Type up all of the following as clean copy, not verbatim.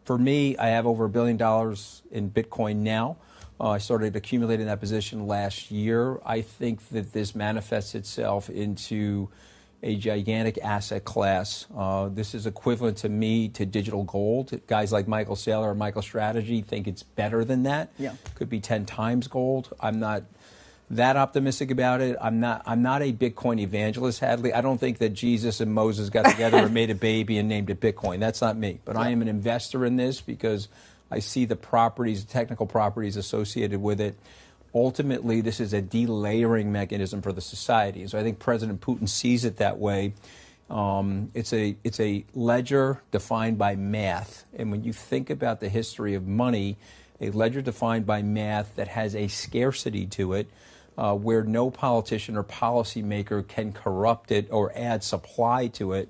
For me, I have over $1 billion in Bitcoin now. I started accumulating that position last year. I think that this manifests itself into a gigantic asset class. This is equivalent to me to digital gold. Guys like Michael Saylor or Michael Strategy think it's better than that. Yeah. Could be 10 times gold. I'm not that optimistic about it. I'm not a Bitcoin evangelist, Hadley. I don't think that Jesus and Moses got together and made a baby and named it Bitcoin. That's not me. But I am an investor in this because I see the properties, technical properties associated with it. Ultimately, this is a delayering mechanism for the society. So I think President Putin sees it that way. It's a ledger defined by math. And when you think about the history of money, a ledger defined by math that has a scarcity to it, where no politician or policymaker can corrupt it or add supply to it,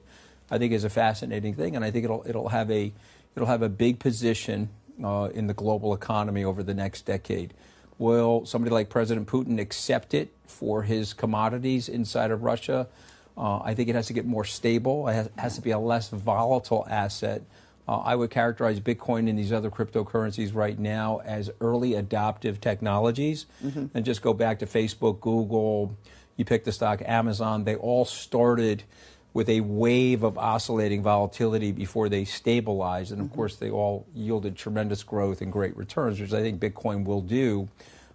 I think is a fascinating thing. And I think it'll have a big position in the global economy over the next decade. Will somebody like President Putin accept it for his commodities inside of Russia? I think it has to get more stable. It has to be a less volatile asset. I would characterize Bitcoin and these other cryptocurrencies right now as early adoptive technologies. And just go back to Facebook, Google, you pick the stock, Amazon. They all started with a wave of oscillating volatility before they stabilized. And of course, they all yielded tremendous growth and great returns, which I think Bitcoin will do.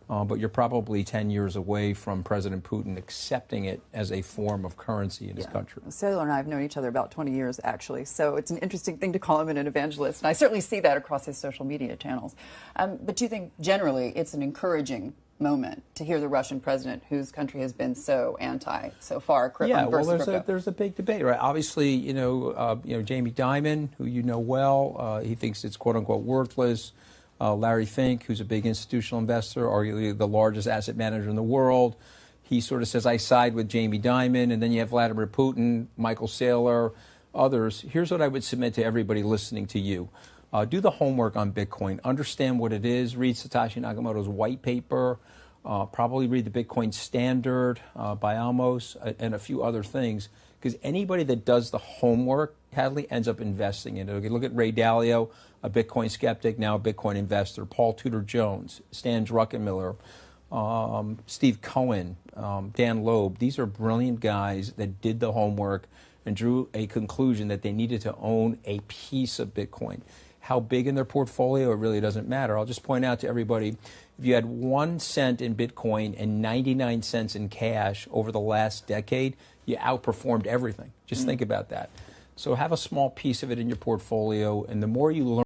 But you're probably 10 years away from President Putin accepting it as a form of currency in his country. Saylor and I have known each other about 20 years, actually, so it's an interesting thing to call him an evangelist, and I certainly see that across his social media channels. But do you think generally it's an encouraging moment to hear the Russian president, whose country has been so anti so far, there's a big debate, right? Obviously, Jamie Dimon, who you know well, he thinks it's quote unquote worthless. Larry Fink, who's a big institutional investor, arguably the largest asset manager in the world, he sort of says, I side with Jamie Dimon. And then you have Vladimir Putin, Michael Saylor, others. Here's what I would submit to everybody listening to you. Do the homework on Bitcoin. Understand what it is. Read Satoshi Nakamoto's white paper. Probably read the Bitcoin Standard by Amos and a few other things. Because anybody that does the homework, Hadley, ends up investing in it. Okay, look at Ray Dalio, a Bitcoin skeptic, now a Bitcoin investor. Paul Tudor Jones, Stan Druckenmiller, Steve Cohen, Dan Loeb. These are brilliant guys that did the homework and drew a conclusion that they needed to own a piece of Bitcoin. How big in their portfolio, it really doesn't matter. I'll just point out to everybody, if you had 1 cent in Bitcoin and 99 cents in cash over the last decade, you outperformed everything. Just think about that. So have a small piece of it in your portfolio, and the more you learn,